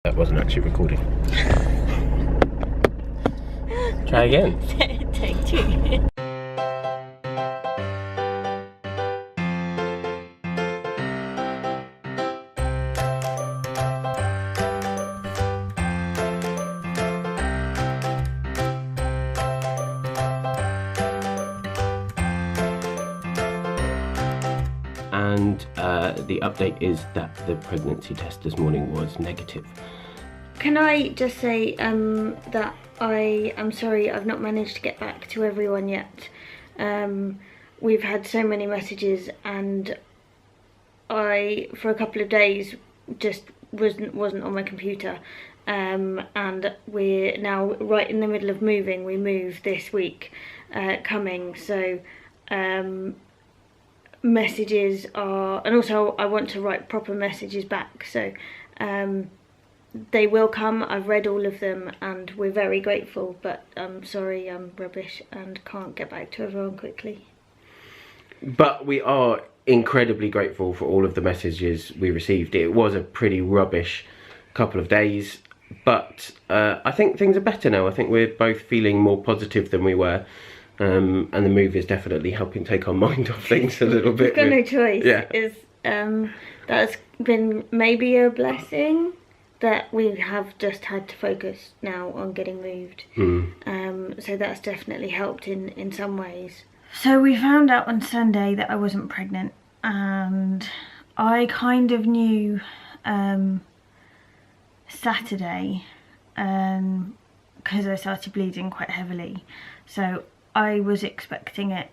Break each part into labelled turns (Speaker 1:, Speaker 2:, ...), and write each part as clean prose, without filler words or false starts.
Speaker 1: That wasn't actually recording. Try again.
Speaker 2: Take two.
Speaker 1: And the update is that the pregnancy test this morning was negative.
Speaker 2: Can I just say that I am sorry I've not managed to get back to everyone yet. We've had so many messages and I, for a couple of days, just wasn't on my computer. And we're now right in the middle of moving. We move this week coming, so messages are, and also I want to write proper messages back, so they will come. I've read all of them and we're very grateful, but I'm sorry I'm rubbish and can't get back to everyone quickly.
Speaker 1: But we are incredibly grateful for all of the messages we received. It was a pretty rubbish couple of days, but I think things are better now. I think we're both feeling more positive than we were. And the move is definitely helping take our mind off things a little bit.
Speaker 2: We've got no choice.
Speaker 1: Yeah.
Speaker 2: That's been maybe a blessing that we have just had to focus now on getting moved. So that's definitely helped in some ways. So we found out on Sunday that I wasn't pregnant, and I kind of knew Saturday because I started bleeding quite heavily. So I was expecting it.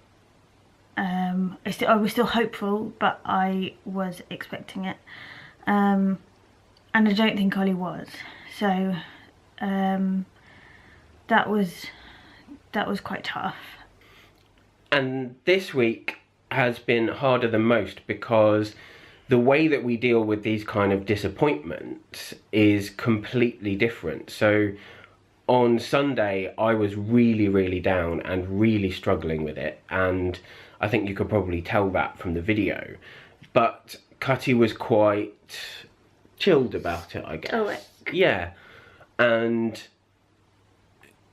Speaker 2: I was still hopeful, but I was expecting it. And I don't think Ollie was. So that was quite tough.
Speaker 1: And this week has been harder than most because the way that we deal with these kind of disappointments is completely different. So on Sunday, I was really down and really struggling with it, and I think you could probably tell that from the video. But Cutty was quite chilled about it, I guess.
Speaker 2: Oh,
Speaker 1: yeah. And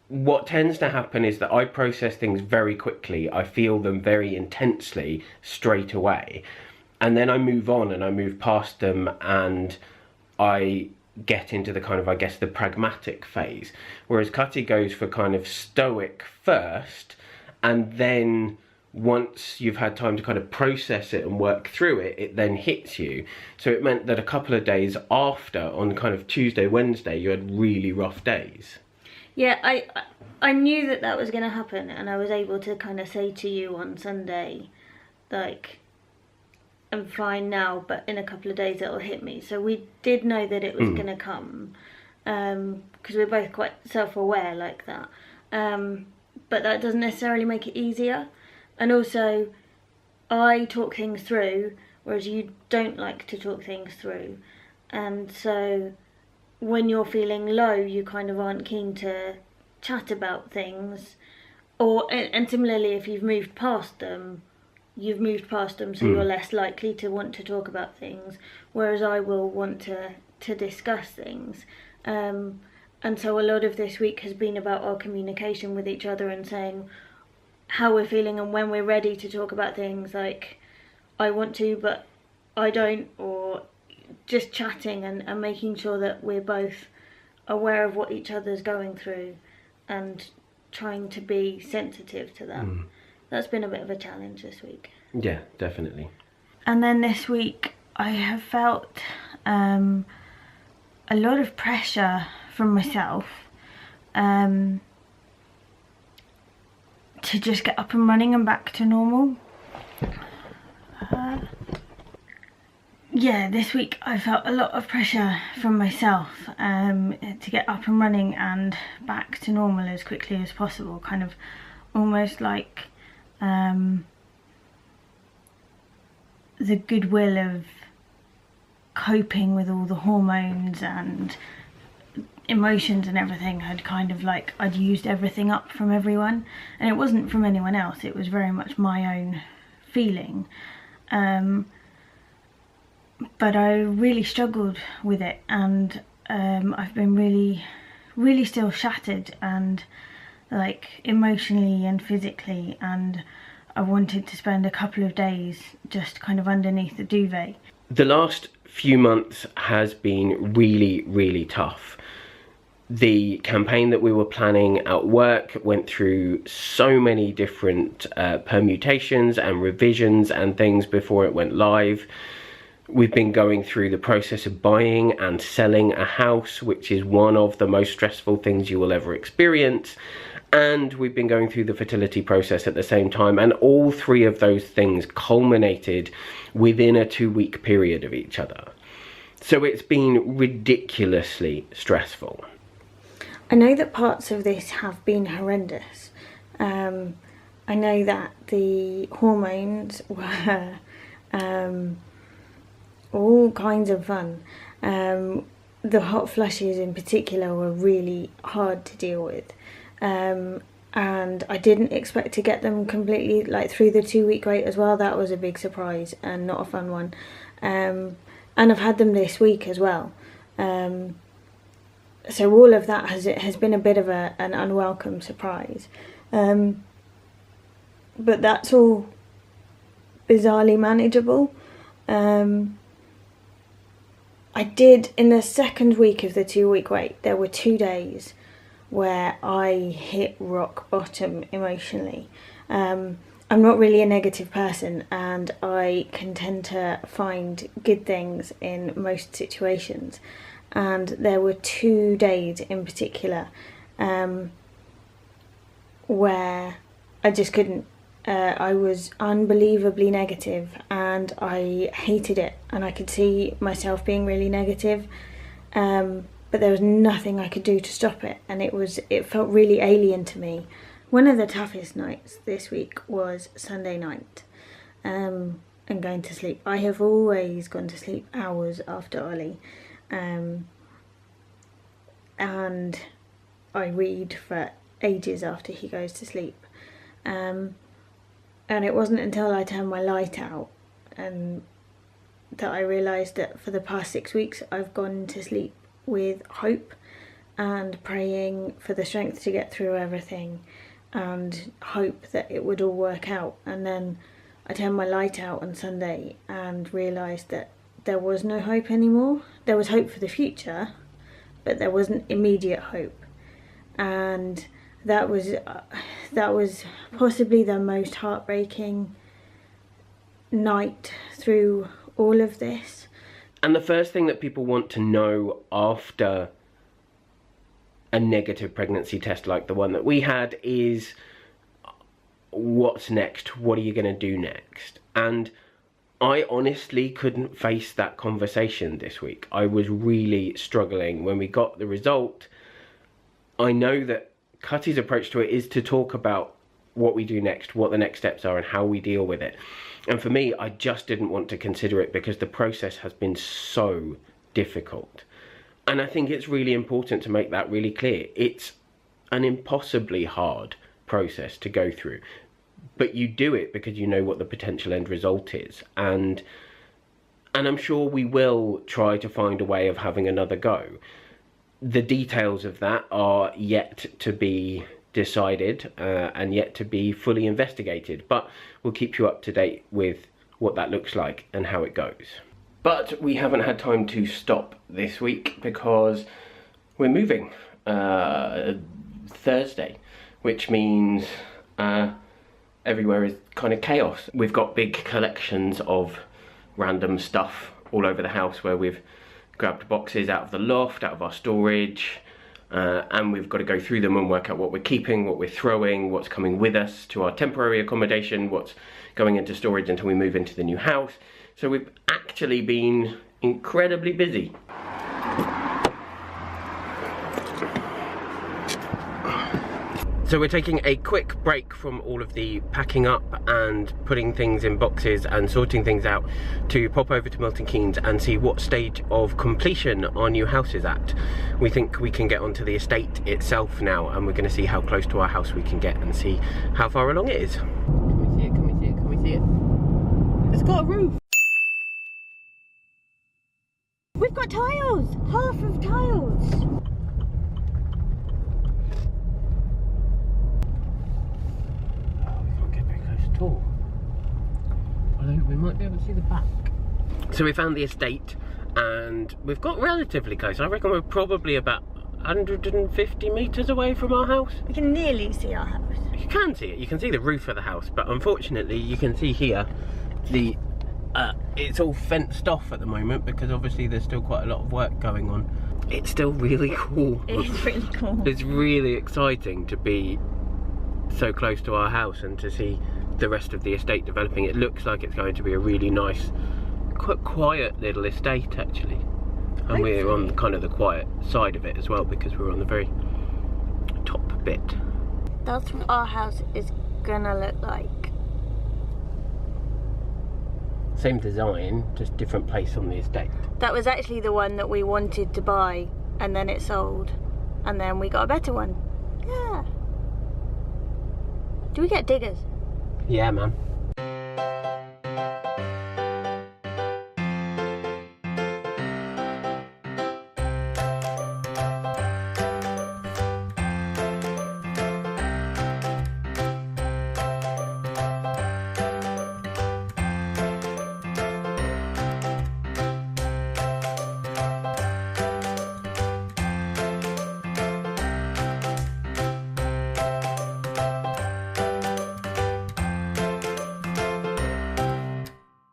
Speaker 1: what tends to happen is that I process things very quickly. I feel them very intensely straight away. And then I move on and I move past them and I get into the kind of, I guess, the pragmatic phase, whereas Cutty goes for kind of stoic first, and then once you've had time to kind of process it and work through it, it then hits you. So it meant that a couple of days after, on kind of Tuesday, Wednesday, you had really rough days.
Speaker 2: Yeah, I knew that was going to happen, and I was able to kind of say to you on Sunday, like, I'm fine now, but in a couple of days it'll hit me. So we did know that it was going to come, because we're both quite self-aware like that. But that doesn't necessarily make it easier. And also, I talk things through, whereas you don't like to talk things through. And so when you're feeling low, you kind of aren't keen to chat about things. And similarly, if you've moved past them, so you're less likely to want to talk about things, whereas I will want to discuss things. And so a lot of this week has been about our communication with each other and saying how we're feeling, and when we're ready to talk about things, like, I want to but I don't, or just chatting and making sure that we're both aware of what each other's going through and trying to be sensitive to that. That's been a bit of a challenge this week.
Speaker 1: Yeah, definitely.
Speaker 2: And then this week I have felt a lot of pressure from myself to just get up and running and back to normal. Yeah, this week I felt a lot of pressure from myself to get up and running and back to normal as quickly as possible, kind of almost like the goodwill of coping with all the hormones and emotions and everything had kind of like, I'd used everything up from everyone, and it wasn't from anyone else, it was very much my own feeling. But I really struggled with it, and I've been really still shattered, and like emotionally and physically, and I wanted to spend a couple of days just kind of underneath the duvet.
Speaker 1: The last few months has been really tough. The campaign that we were planning at work went through so many different permutations and revisions and things before it went live. We've been going through the process of buying and selling a house, which is one of the most stressful things you will ever experience. And we've been going through the fertility process at the same time. And all three of those things culminated within a 2-week period of each other. So it's been ridiculously stressful.
Speaker 2: I know that parts of this have been horrendous. I know that the hormones were all kinds of fun. The hot flushes in particular were really hard to deal with. And I didn't expect to get them completely like through the 2-week wait as well. That was a big surprise and not a fun one. And I've had them this week as well. So all of that has been a bit of an unwelcome surprise. But that's all bizarrely manageable. I did, in the second week of the 2-week wait, there were 2 days where I hit rock bottom emotionally. I'm not really a negative person, and I can tend to find good things in most situations. And there were 2 days in particular where I just couldn't. I was unbelievably negative, and I hated it, and I could see myself being really negative, but there was nothing I could do to stop it, and it felt really alien to me. One of the toughest nights this week was Sunday night, and going to sleep. I have always gone to sleep hours after Ollie. And I read for ages after he goes to sleep. And it wasn't until I turned my light out and that I realised that for the past 6 weeks I've gone to sleep with hope and praying for the strength to get through everything and hope that it would all work out. And then I turned my light out on Sunday and realised that there was no hope anymore. There was hope for the future, but there wasn't immediate hope. And that was possibly the most heartbreaking night through all of this.
Speaker 1: And the first thing that people want to know after a negative pregnancy test like the one that we had is, what's next? What are you going to do next? And I honestly couldn't face that conversation this week. I was really struggling when we got the result. I know that Cutty's approach to it is to talk about what we do next, what the next steps are, and how we deal with it. And for me, I just didn't want to consider it because the process has been so difficult. And I think it's really important to make that really clear. It's an impossibly hard process to go through. But you do it because you know what the potential end result is. And I'm sure we will try to find a way of having another go. The details of that are yet to be decided and yet to be fully investigated. But we'll keep you up to date with what that looks like and how it goes. But we haven't had time to stop this week because we're moving Thursday, which means everywhere is kind of chaos. We've got big collections of random stuff all over the house where we've grabbed boxes out of the loft, out of our storage, and we've got to go through them and work out what we're keeping, what we're throwing, what's coming with us to our temporary accommodation, what's going into storage until we move into the new house. So we've actually been incredibly busy. So we're taking a quick break from all of the packing up and putting things in boxes and sorting things out to pop over to Milton Keynes and see what stage of completion our new house is at. We think we can get onto the estate itself now, and we're going to see how close to our house we can get and see how far along it is. Can we see it? Can we see it? Can we see it? It's got a roof. We're
Speaker 2: we've got tiles! Half of tiles!
Speaker 1: Oh, we can't get very close at all. Although we might be able to see the back. So we found the estate and we've got relatively close. I reckon we're probably about 150 metres away from our house.
Speaker 2: We can nearly see our house.
Speaker 1: You can see it, you can see the roof of the house, but unfortunately you can see here the it's all fenced off at the moment because obviously there's still quite a lot of work going on. It's still really cool.
Speaker 2: It is really cool.
Speaker 1: It's really exciting to be so close to our house and to see the rest of the estate developing. It looks like it's going to be a really nice, quite quiet little estate actually. And we're on kind of the quiet side of it as well because we're on the very top bit.
Speaker 2: That's what our house is gonna look like.
Speaker 1: Same design, just different place on the estate.
Speaker 2: That was actually the one that we wanted to buy and then it sold. And then we got a better one. Yeah. Do we get diggers?
Speaker 1: Yeah, man.